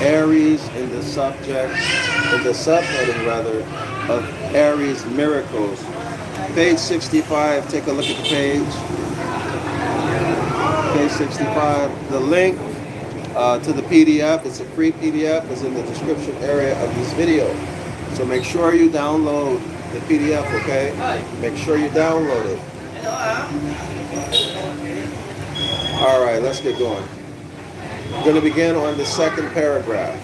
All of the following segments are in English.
Aries in the subheading rather, of Aries miracles. Page 65, take a look at the page. Page 65, the link to the PDF, it's a free PDF, is in the description area of this video. So make sure you download the PDF, okay? Make sure you download it. All right, let's get going. I'm going to begin on the second paragraph.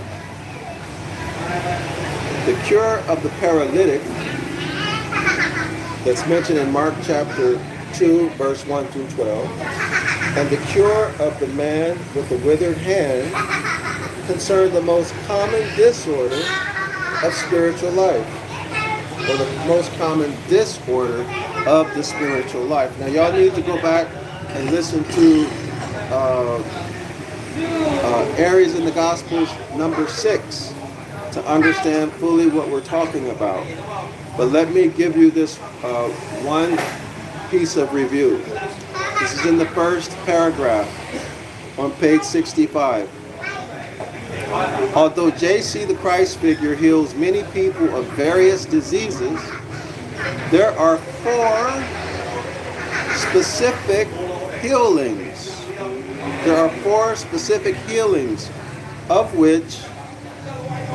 The cure of the paralytic that's mentioned in Mark chapter 2, verse 1 through 12, and the cure of the man with the withered hand concern the most common disorder of spiritual life, or the most common disorder of the spiritual life. Now, y'all need to go back and listen to Aries in the Gospels number 6 to understand fully what we're talking about. But let me give you this one piece of review. This is in the first paragraph on page 65. Although J.C. the Christ figure heals many people of various diseases, there are 4 specific healings. There are 4 specific healings, of which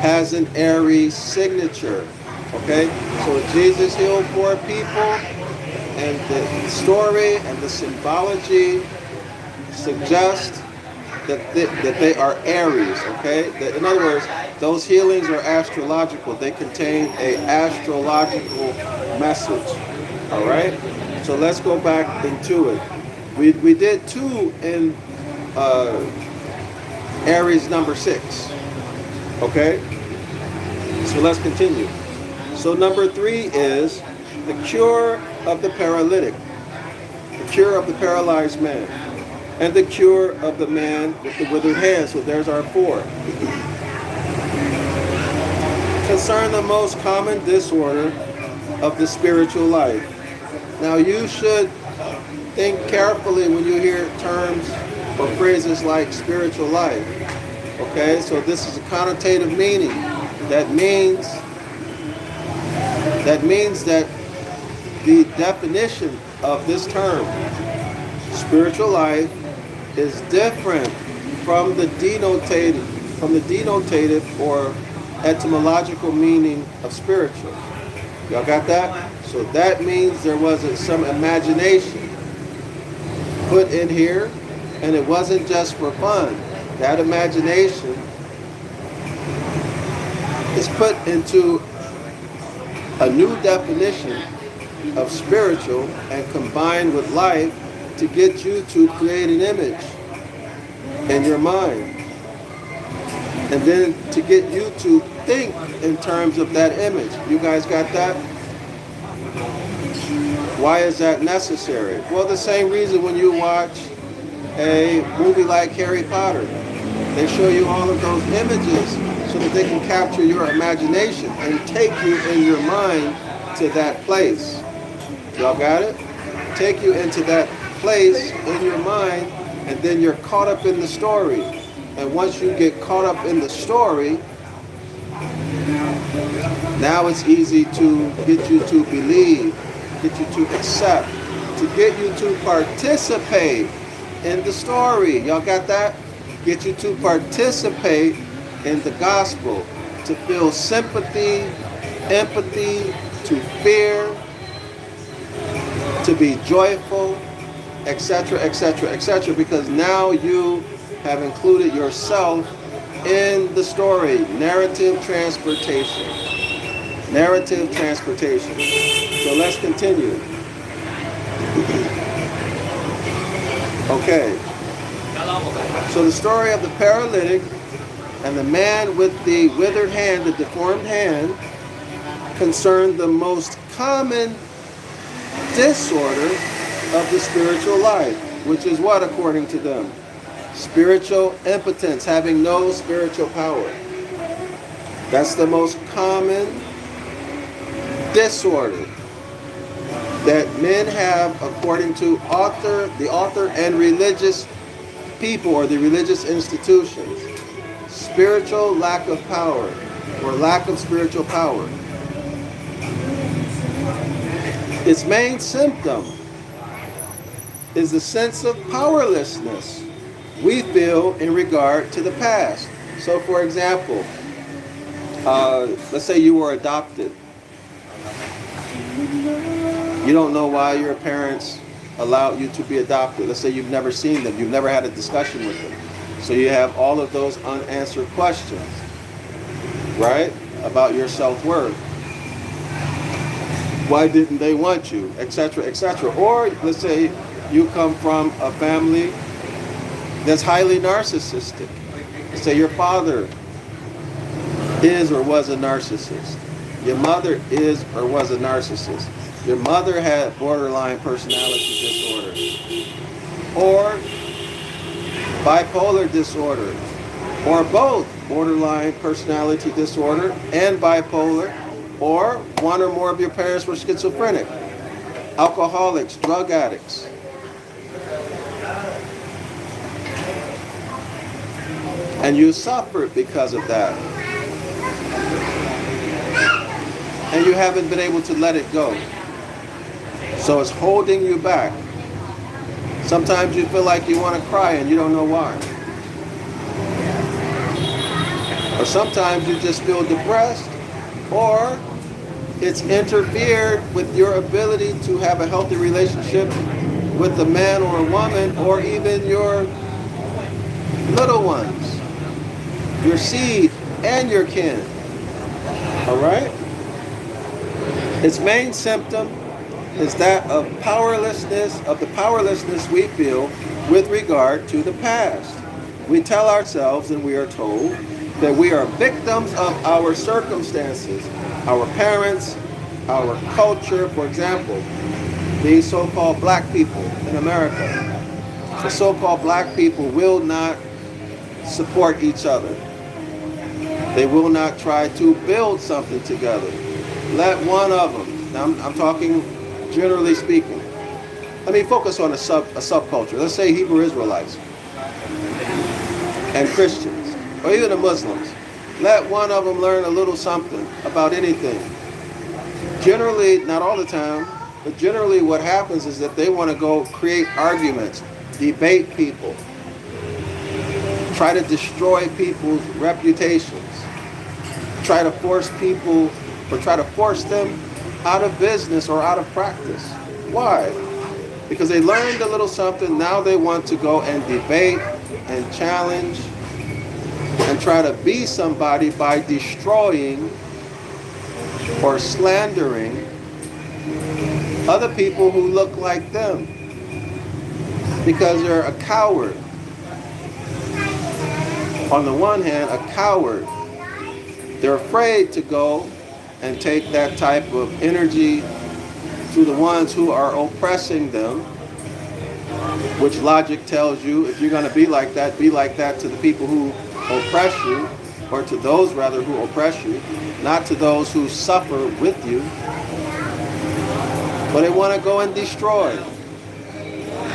has an Aries signature. Okay, so Jesus healed 4 people, and the story and the symbology suggest that they are Aries. Okay, in other words, those healings are astrological. They contain an astrological message. All right, so let's go back into it. We did 2 in Aries number 6. Okay, so let's continue. So number 3 is the cure of the paralytic, the cure of the paralyzed man, and the cure of the man with the withered hand. So there's our 4. Concern the most common disorder of the spiritual life. Now you should think carefully when you hear terms or phrases like spiritual life. Okay, so this is a connotative meaning. That means that the definition of this term, spiritual life, is different from the denotative or etymological meaning of spiritual. Y'all got that? So that means there wasn't some imagination put in here, and it wasn't just for fun. That imagination is put into a new definition of spiritual and combined with life to get you to create an image in your mind, and then to get you to think in terms of that image. You guys got that? Why is that necessary? Well, the same reason when you watch a movie like Harry Potter, they show you all of those images so that they can capture your imagination and take you in your mind to that place. Y'all got it? Take you into that place in your mind, and then you're caught up in the story. And once you get caught up in the story, now it's easy to get you to believe, get you to accept, to get you to participate in the story. Y'all got that? Get you to participate in the gospel, to feel sympathy, empathy, to fear, to be joyful, etc., etc., etc., because now you have included yourself in the story. Narrative transportation. Narrative transportation. So let's continue. Okay. So the story of the paralytic and the man with the withered hand, the deformed hand, concerned the most common disorder of the spiritual life, which is what according to them? Spiritual impotence, having no spiritual power. That's the most common disorder that men have according to the author and religious people or the religious institutions. spiritual lack of power, or lack of spiritual power. Its main symptom is the sense of powerlessness we feel in regard to the past. So for example, let's say you were adopted. You don't know why your parents allowed you to be adopted. Let's say you've never seen them, you've never had a discussion with them. So you have all of those unanswered questions, right? About your self-worth. Why didn't they want you, etc., etc. Or let's say you come from a family that's highly narcissistic. Say your father is or was a narcissist. Your mother is or was a narcissist. Your mother had borderline personality disorder or bipolar disorder, or both borderline personality disorder and bipolar, or one or more of your parents were schizophrenic, alcoholics, drug addicts. And you suffered because of that. And you haven't been able to let it go. So it's holding you back. Sometimes you feel like you want to cry and you don't know why. Or sometimes you just feel depressed, or it's interfered with your ability to have a healthy relationship with a man or a woman, or even your little ones, your seed and your kin. All right? Its main symptom is that of powerlessness, of the powerlessness we feel with regard to the past. We tell ourselves, and we are told, that we are victims of our circumstances, our parents, our culture. For example, these so-called black people in America. The so-called black people will not support each other. They will not try to build something together. Let one of them, now I'm talking generally speaking. Let me focus on a subculture. Let's say Hebrew Israelites and Christians, or even the Muslims. Let one of them learn a little something about anything. Generally, not all the time, but generally what happens is that they want to go create arguments, debate people, try to destroy people's reputations, try to force people, or try to force them out of business or out of practice. Why? Because they learned a little something, now they want to go and debate and challenge and try to be somebody by destroying or slandering other people who look like them, because they're a coward. On the one hand, a coward. They're afraid to go and take that type of energy to the ones who are oppressing them, which logic tells you if you're going to be like that to the people who oppress you, or to those rather who oppress you, not to those who suffer with you. But they want to go and destroy,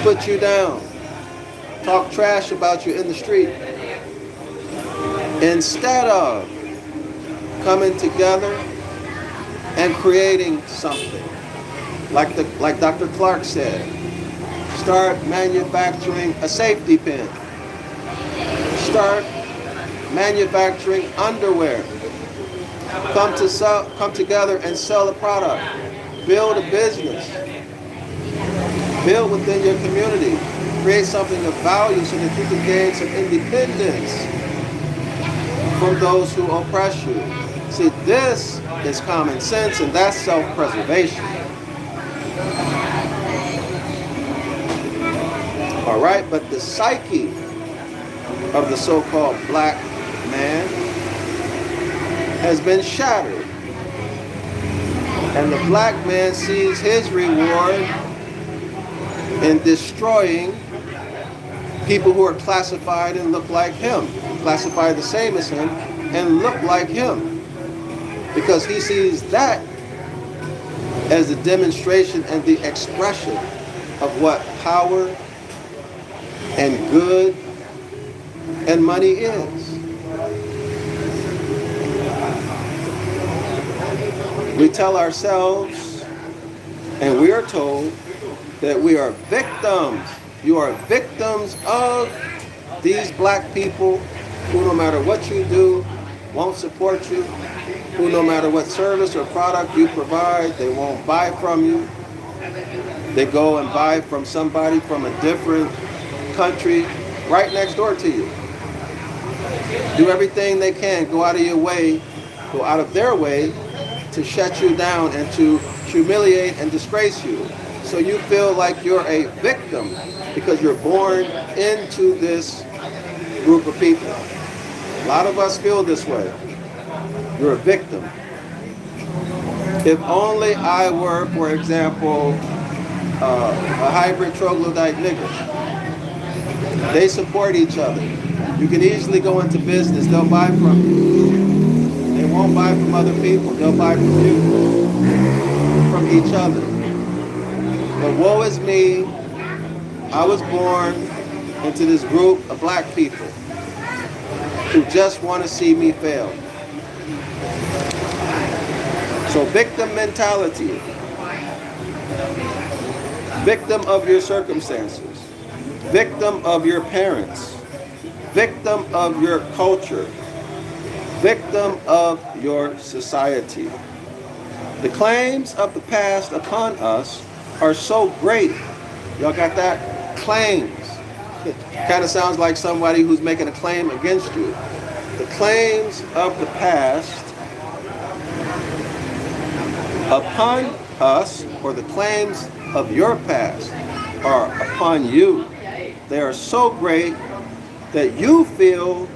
put you down, talk trash about you in the street, instead of coming together and creating something. Like Dr. Clark said, start manufacturing a safety pin. Start manufacturing underwear. Come together and sell a product. Build a business. Build within your community. Create something of value so that you can gain some independence from those who oppress you. See, this is common sense, and that's self-preservation. All right, but the psyche of the so-called black man has been shattered. And the black man sees his reward in destroying people who are classified and look like him, classified the same as him and look like him. Because he sees that as the demonstration and the expression of what power and good and money is. We tell ourselves, and we are told, that we are victims. You are victims of these black people who, no matter what you do, won't support you, who, no matter what service or product you provide, they won't buy from you. They go and buy from somebody from a different country right next door to you. Do everything they can, go out of their way to shut you down and to humiliate and disgrace you. So you feel like you're a victim because you're born into this group of people. A lot of us feel this way. You're a victim. If only I were, for example, a hybrid troglodyte nigger. They support each other. You can easily go into business. They'll buy from you. They won't buy from other people. They'll buy from you, from each other. But woe is me. I was born into this group of black people who just want to see me fail. So victim mentality. Victim of your circumstances. Victim of your parents. Victim of your culture. Victim of your society. The claims of the past upon us are so great. Y'all got that? Claims. It kind of sounds like somebody who's making a claim against you. The claims of the past upon us, or the claims of your past, are upon you. They are so great that you feel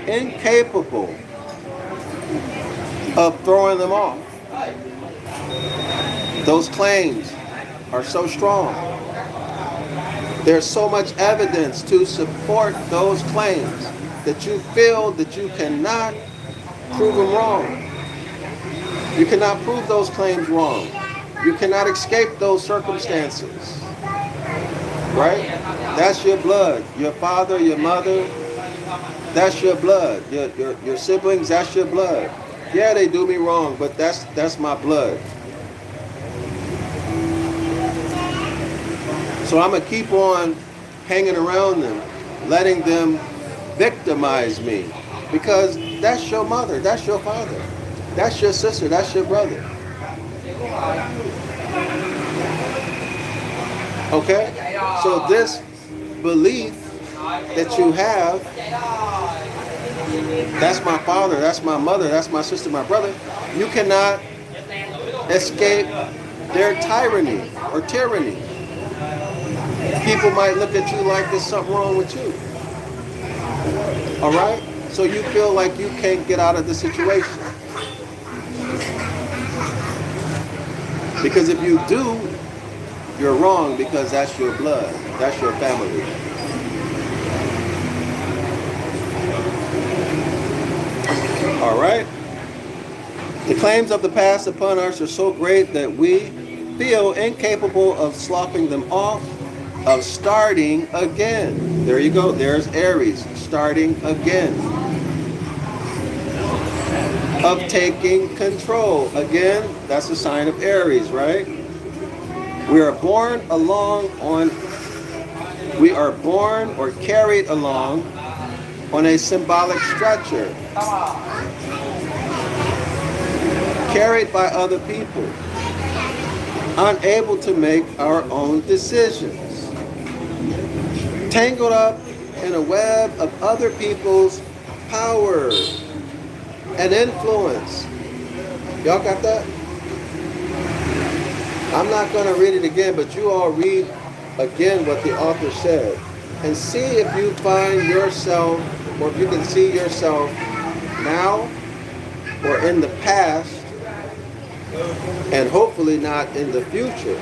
incapable of throwing them off. Those claims are so strong. There's so much evidence to support those claims that you feel that you cannot prove them wrong. You cannot prove those claims wrong. You cannot escape those circumstances. Right? That's your blood. Your father, your mother, that's your blood. Your siblings, that's your blood. Yeah, they do me wrong, but that's my blood. So I'm going to keep on hanging around them, letting them victimize me. Because that's your mother, that's your father, that's your sister, that's your brother. Okay? So this belief that you have, that's my father, that's my mother, that's my sister, my brother, you cannot escape their tyranny or tyranny. People might look at you like there's something wrong with you. All right? So you feel like you can't get out of the situation. Because if you do, you're wrong, because that's your blood. That's your family. All right? The claims of the past upon us are so great that we feel incapable of sloughing them off, of starting again. There you go. There's Aries, starting again. Of taking control. Again, that's a sign of Aries, right? We are born or carried along on a symbolic stretcher. Carried by other people. Unable to make our own decisions. Tangled up in a web of other people's power and influence. Y'all got that? I'm not going to read it again, but you all read again what the author said and see if you find yourself, or if you can see yourself now or in the past, and hopefully not in the future,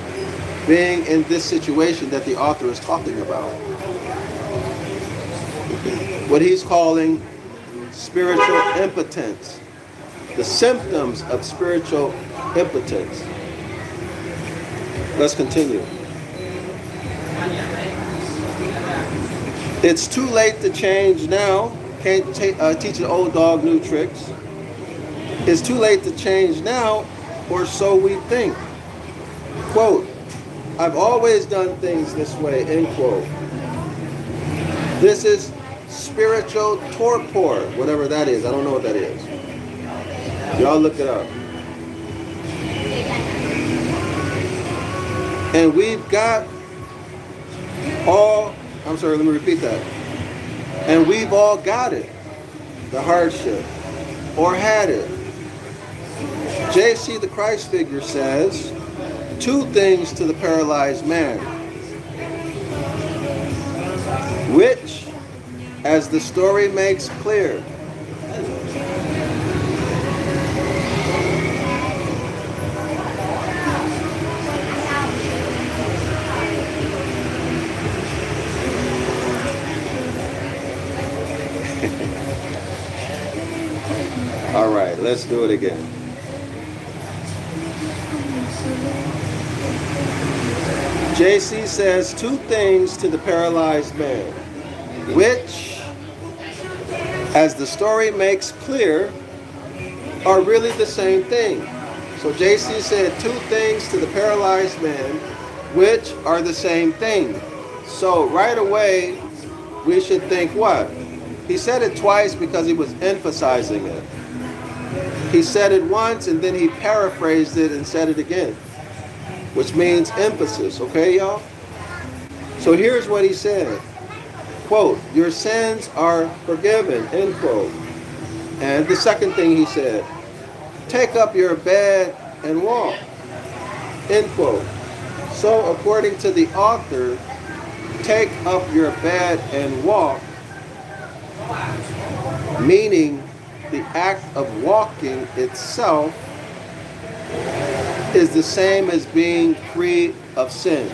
being in this situation that the author is talking about. What he's calling spiritual impotence. The symptoms of spiritual impotence. Let's continue. It's too late to change now. Can't teach an old dog new tricks. It's too late to change now or so we think. Quote, I've always done things this way, end quote. This is spiritual torpor, whatever that is. I don't know what that is. Y'all look it up. And we've got all, I'm sorry, let me repeat that. And we've all got it, the hardship, or had it. J.C. the Christ figure says, two things to the paralyzed man, which, as the story makes clear, all right, let's do it again. JC says two things to the paralyzed man, which, as the story makes clear, are really the same thing. So JC said two things to the paralyzed man, which are the same thing. So right away, we should think what? He said it twice because he was emphasizing it. He said it once and then he paraphrased it and said it again, which means emphasis, okay, y'all? So here's what he said. Quote, your sins are forgiven, end quote. And the second thing he said, take up your bed and walk, end quote. So according to the author, take up your bed and walk, meaning the act of walking itself is the same as being free of sin.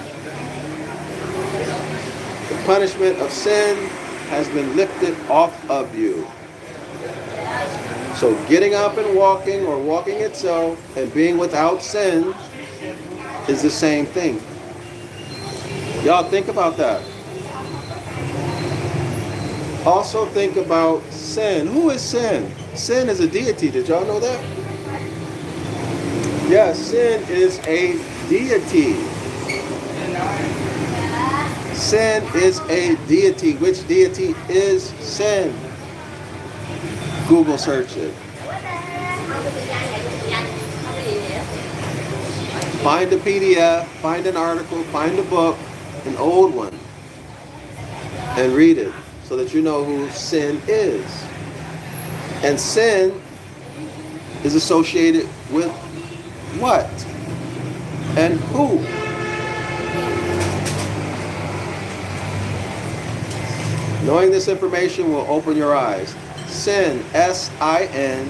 The punishment of sin has been lifted off of you. So getting up and walking, or walking itself, and being without sin is the same thing. Y'all think about that. Also think about sin. Who is sin? Sin is a deity. Did y'all know that? Yes, sin is a deity. Sin is a deity. Which deity is sin? Google search it. Find a PDF, find an article, find a book, an old one, and read it so that you know who sin is. And sin is associated with what? And who? Knowing this information will open your eyes. Sin, S-I-N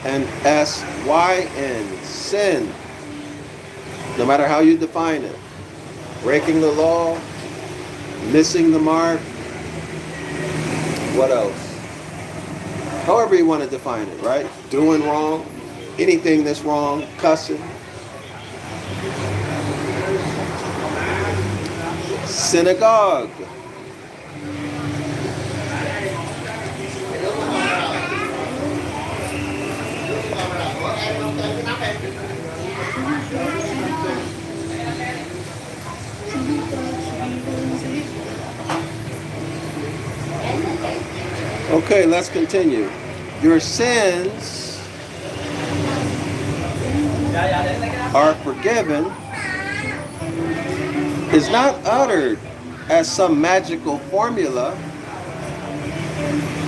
and S-Y-N, sin. No matter how you define it. Breaking the law, missing the mark, what else? However you want to define it, right? Doing wrong, anything that's wrong, cussing. Synagogue. Okay, let's continue. Your sins are forgiven is not uttered as some magical formula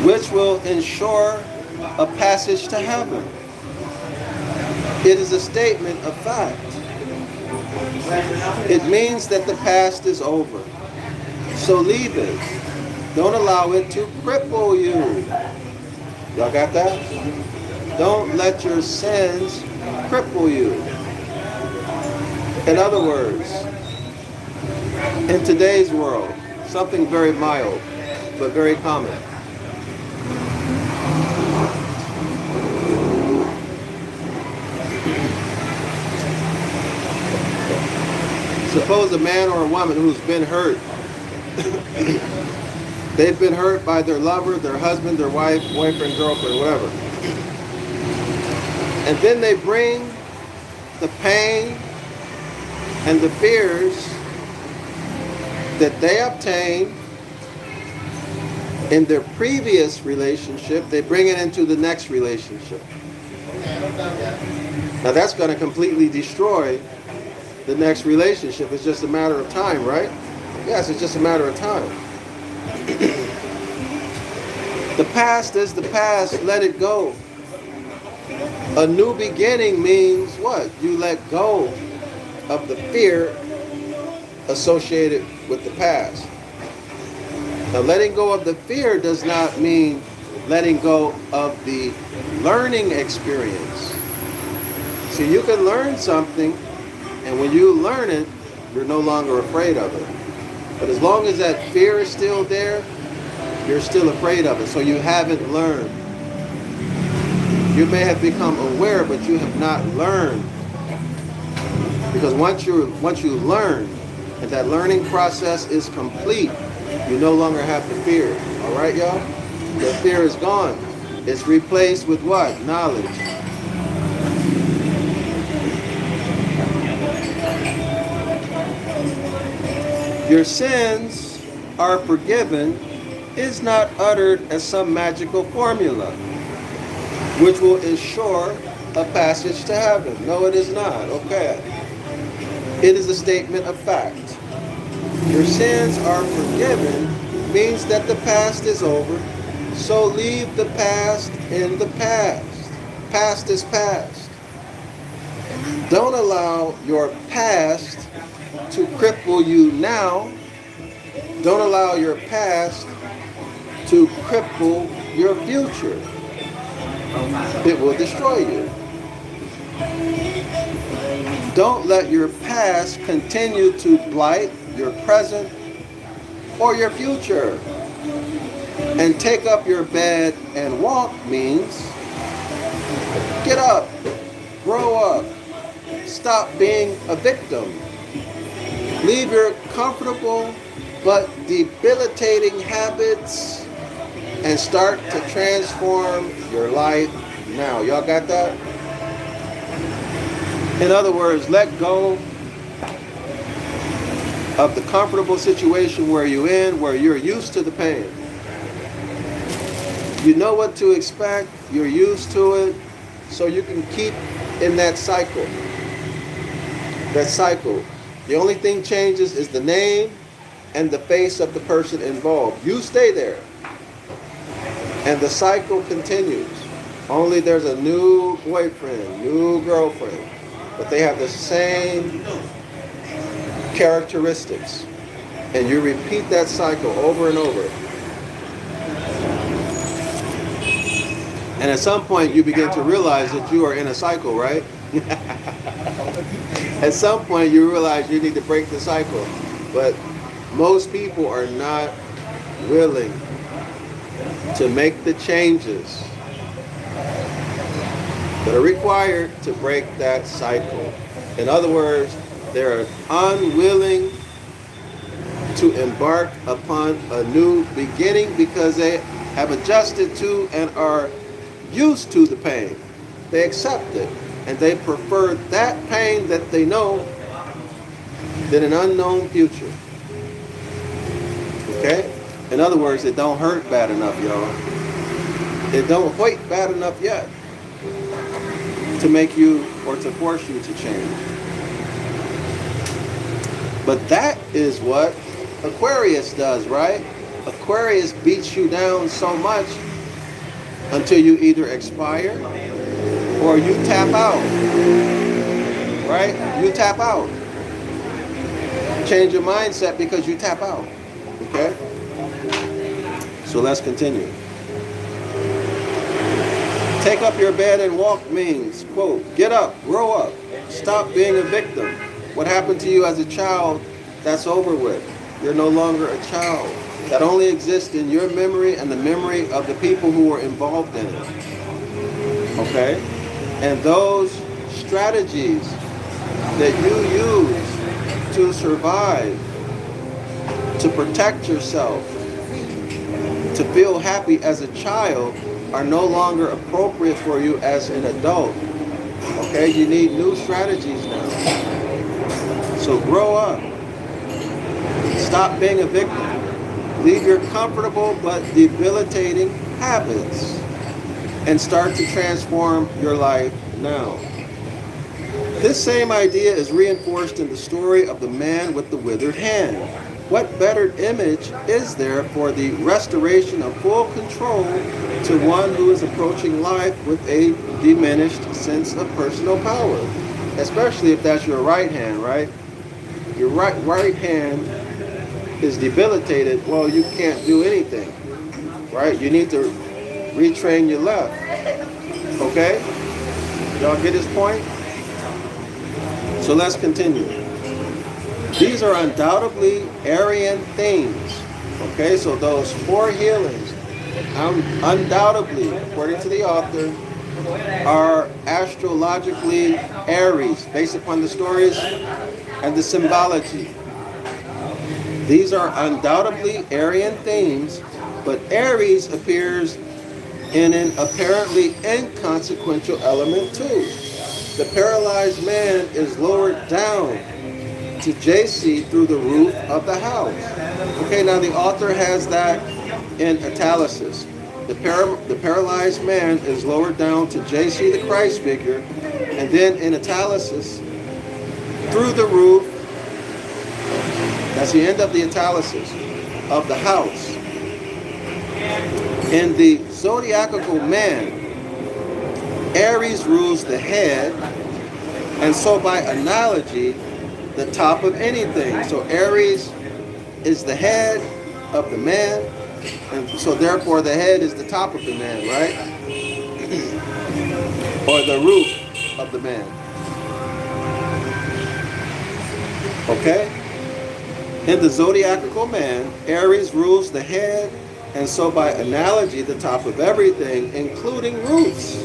which will ensure a passage to heaven. It is a statement of fact. It means that the past is over. So leave it. Don't allow it to cripple you. Y'all got that? Don't let your sins cripple you. In other words, in today's world, something very mild, but very common. Suppose a man or a woman who's been hurt. They've been hurt by their lover, their husband, their wife, boyfriend, girlfriend, whatever. And then they bring the pain and the fears that they obtained in their previous relationship, they bring it into the next relationship. Now that's going to completely destroy the next relationship. It's just a matter of time, right? Yes, it's just a matter of time. The past is the past. Let it go. A new beginning means what? You let go of the fear associated with the past. Now, letting go of the fear does not mean letting go of the learning experience. See, you can learn something, and when you learn it, you're no longer afraid of it. But as long as that fear is still there, you're still afraid of it. So you haven't learned. You may have become aware, but you have not learned. Because once you learn, and that learning process is complete, you no longer have the fear. All right, y'all? The fear is gone. It's replaced with what? Knowledge. Your sins are forgiven is not uttered as some magical formula which will ensure a passage to heaven. No, it is not. Okay. It is a statement of fact. Your sins are forgiven means that the past is over, so leave the past in the past. Past is past. Don't allow your past to cripple you now. Don't allow your past to cripple your future. It will destroy you. Don't let your past continue to blight your present or your future. And take up your bed and walk means get up, grow up, stop being a victim. Leave your comfortable but debilitating habits and start to transform your life now. Y'all got that? In other words, let go of the comfortable situation where you're used to the pain. You know what to expect, you're used to it, so you can keep in that cycle. That cycle. The only thing changes is the name and the face of the person involved. You stay there. And the cycle continues. Only there's a new boyfriend, new girlfriend, but they have the same characteristics. And you repeat that cycle over and over. And at some point you begin to realize that you are in a cycle, right? At some point you realize you need to break the cycle. But most people are not willing to make the changes that are required to break that cycle. In other words, they're unwilling to embark upon a new beginning because they have adjusted to and are used to the pain. They accept it, and they prefer that pain that they know than an unknown future. Okay? In other words, it don't hurt bad enough, y'all. It don't hurt bad enough yet to make you or to force you to change. But that is what Aquarius does, right? Aquarius beats you down so much until you either expire or you tap out. Right? You tap out. Change your mindset because you tap out. Okay? So let's continue. Take up your bed and walk means, quote, get up, grow up, stop being a victim. What happened to you as a child, that's over with. You're no longer a child. That only exists in your memory and the memory of the people who were involved in it. Okay? And those strategies that you use to survive, to protect yourself, to feel happy as a child are no longer appropriate for you as an adult. Okay, you need new strategies now. So grow up. Stop being a victim. Leave your comfortable but debilitating habits and start to transform your life now. This same idea is reinforced in the story of the man with the withered hand. What better image is there for the restoration of full control to one who is approaching life with a diminished sense of personal power? Especially if that's your right hand, right? Your right hand is debilitated, well, you can't do anything, right? You need to retrain your left, okay? Y'all get his point? So let's continue. These are undoubtedly Aryan themes, okay? So those 4 healings, undoubtedly, according to the author, are astrologically Aries, based upon the stories and the symbology. These are undoubtedly Aryan themes, but Aries appears in an apparently inconsequential element too. The paralyzed man is lowered down to JC through the roof of the house. Okay, now the author has that in italics. The paralyzed man is lowered down to JC, the Christ figure, and then in italics, through the roof. That's the end of the italics of the house. In the zodiacal man, Aries rules the head, and so by analogy, the top of anything. So Aries is the head of the man, and so therefore the head is the top of the man, right? Or the roof of the man. Okay? In the zodiacal man, Aries rules the head, and so by analogy, the top of everything, including roofs.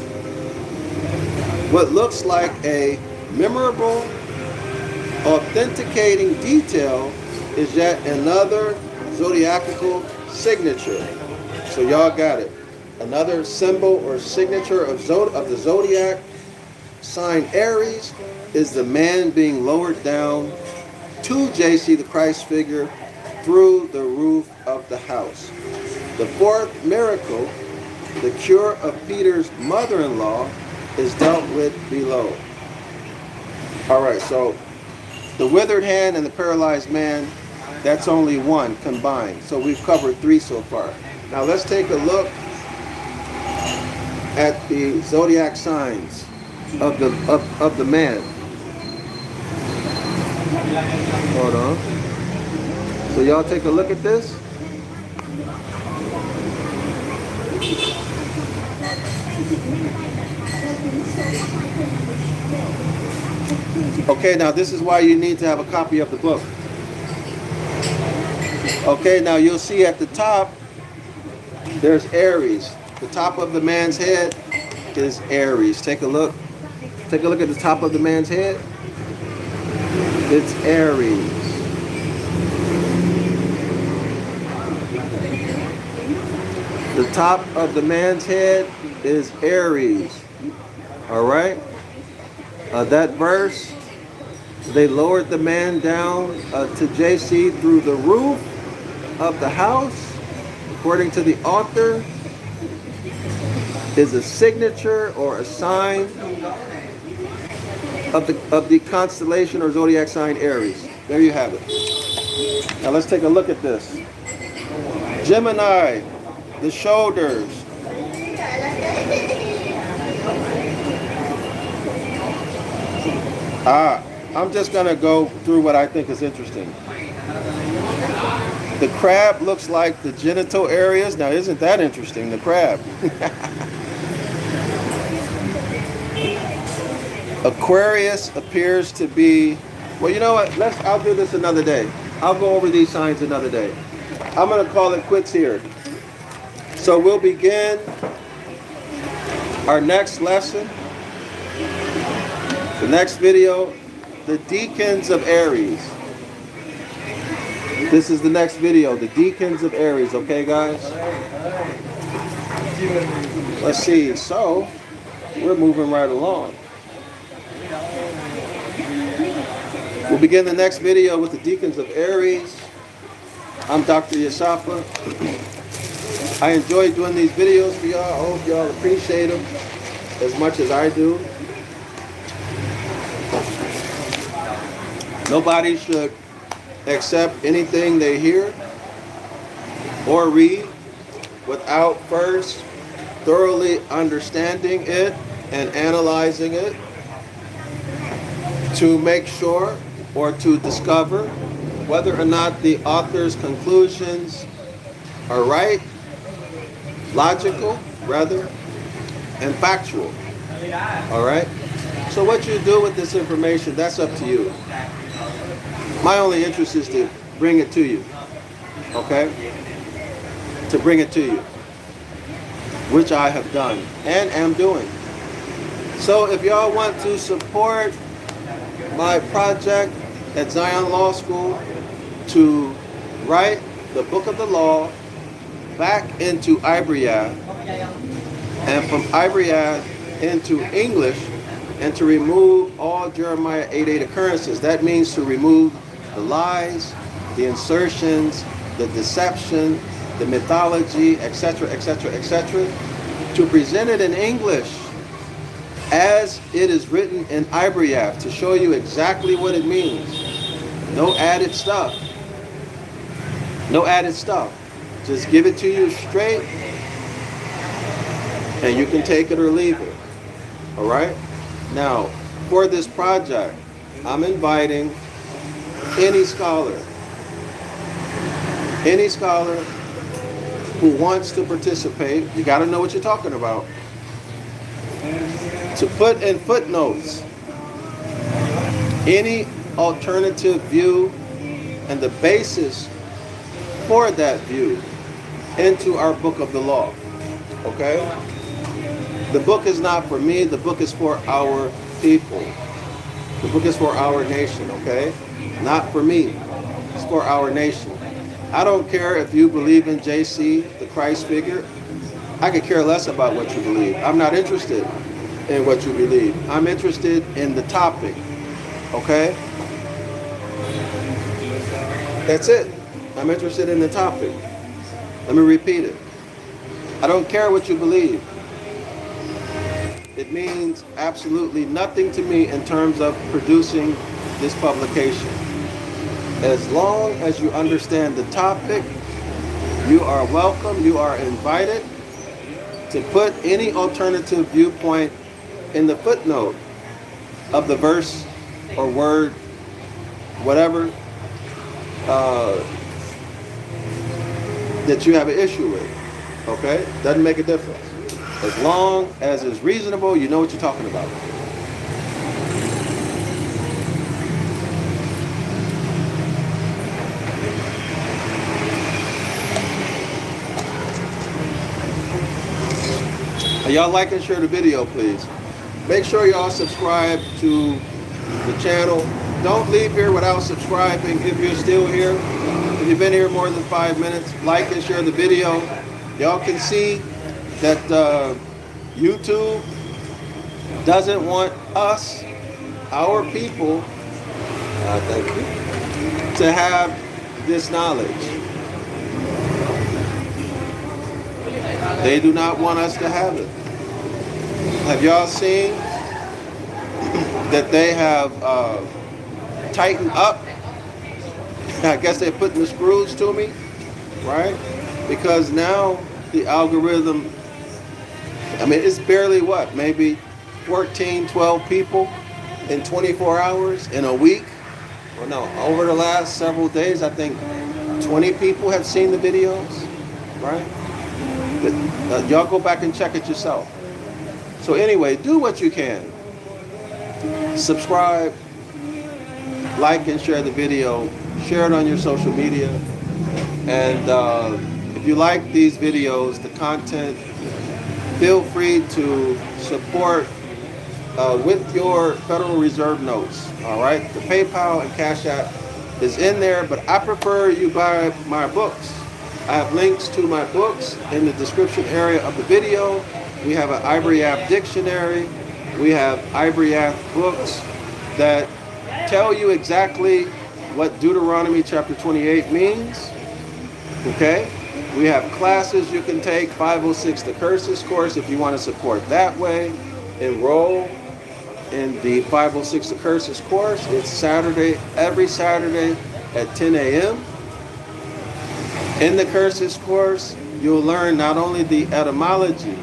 What looks like a memorable, authenticating detail is yet another zodiacal signature. So y'all got it. Another symbol or signature of the zodiac sign Aries is the man being lowered down to JC, the Christ figure, through the roof of the house. The 4th miracle, the cure of Peter's mother-in-law, is dealt with below. All right, so the withered hand and the paralyzed man, that's only one combined. So we've covered 3 so far. Now let's take a look at the zodiac signs of the man. Hold on. So y'all take a look at this. Okay, now this is why you need to have a copy of the book. Okay, now you'll see at the top, there's Aries. The top of the man's head is Aries. Take a look. Take a look at the top of the man's head. It's Aries. The top of the man's head is Aries. All right? That verse, they lowered the man down to JC through the roof of the house, according to the author, is a signature or a sign of the constellation or zodiac sign Aries. There you have it. Now let's take a look at this. Gemini, the shoulders. I'm just going to go through what I think is interesting. The crab looks like the genital areas. Now, isn't that interesting? The crab. Aquarius appears to be, well, you know what? I'll do this another day. I'll go over these signs another day. I'm going to call it quits here. So we'll begin our next lesson. The next video, the deacons of Aries. This is the next video, the deacons of Aries. Okay, guys? Let's see. So, we're moving right along. We'll begin the next video with the deacons of Aries. I'm DrYasapa. I enjoy doing these videos for y'all. I hope y'all appreciate them as much as I do. Nobody should accept anything they hear or read without first thoroughly understanding it and analyzing it to make sure or to discover whether or not the author's conclusions are right, logical, rather, and factual. All right? So what you do with this information, that's up to you. My only interest is to bring it to you. Okay? To bring it to you. Which I have done and am doing. So if y'all want to support my project at Zion Law School to write the book of the law back into Ibaryath and from Ibaryath into English, and to remove all Jeremiah 8:8 occurrences. That means to remove the lies, the insertions, the deception, the mythology, etc., etc., etc., to present it in English as it is written in Ibaryath, to show you exactly what it means. No added stuff. No added stuff. Just give it to you straight, and you can take it or leave it. All right? Now, for this project, I'm inviting any scholar who wants to participate. You got to know what you're talking about. To put in footnotes any alternative view and the basis for that view into our book of the law. Okay? The book is not for me, the book is for our people. The book is for our nation, okay? Not for me. It's for our nation. I don't care if you believe in JC, the Christ figure. I could care less about what you believe. I'm not interested in what you believe. I'm interested in the topic, okay? That's it. I'm interested in the topic. Let me repeat it. I don't care what you believe. It means absolutely nothing to me in terms of producing this publication. As long as you understand the topic, you are welcome, you are invited to put any alternative viewpoint in the footnote of the verse or word, whatever that you have an issue with. Okay? Doesn't make a difference. As long as it's reasonable, you know what you're talking about. Y'all like and share the video, please. Make sure y'all subscribe to the channel. Don't leave here without subscribing if you're still here. If you've been here more than 5 minutes, like and share the video. Y'all can see that YouTube doesn't want us, our people, thank you, to have this knowledge. They do not want us to have it. Have y'all seen that they have tightened up? I guess they're putting the screws to me, right? Because now the algorithm, I mean, it's barely what, maybe 14, 12 people in 24 hours in a week? Well, no, over the last several days, I think 20 people have seen the videos, right? But, y'all go back and check it yourself. So anyway, do what you can. Subscribe, like and share the video, share it on your social media, and if you like these videos, the content, feel free to support with your Federal Reserve notes. All right, the PayPal and Cash App is in there, but I prefer you buy my books. I have links to my books in the description area of the video. We have an Ibaryath dictionary. We have Ibaryath books that tell you exactly what Deuteronomy chapter 28 means. Okay? We have classes you can take, 506 The Curses course if you want to support that way. Enroll in the 506 The Curses course. It's Saturday, every Saturday at 10 a.m. In the Curses course, you'll learn not only the etymology,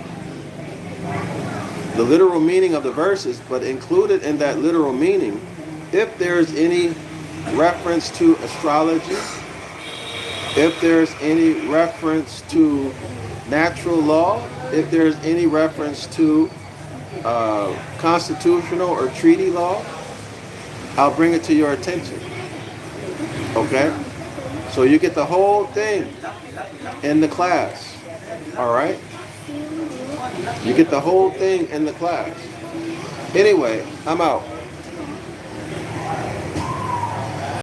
the literal meaning of the verses, but included in that literal meaning, if there's any reference to astrology, if there's any reference to natural law, if there's any reference to constitutional or treaty law, I'll bring it to your attention. Okay? So you get the whole thing in the class. All right? You get the whole thing in the class. Anyway, I'm out.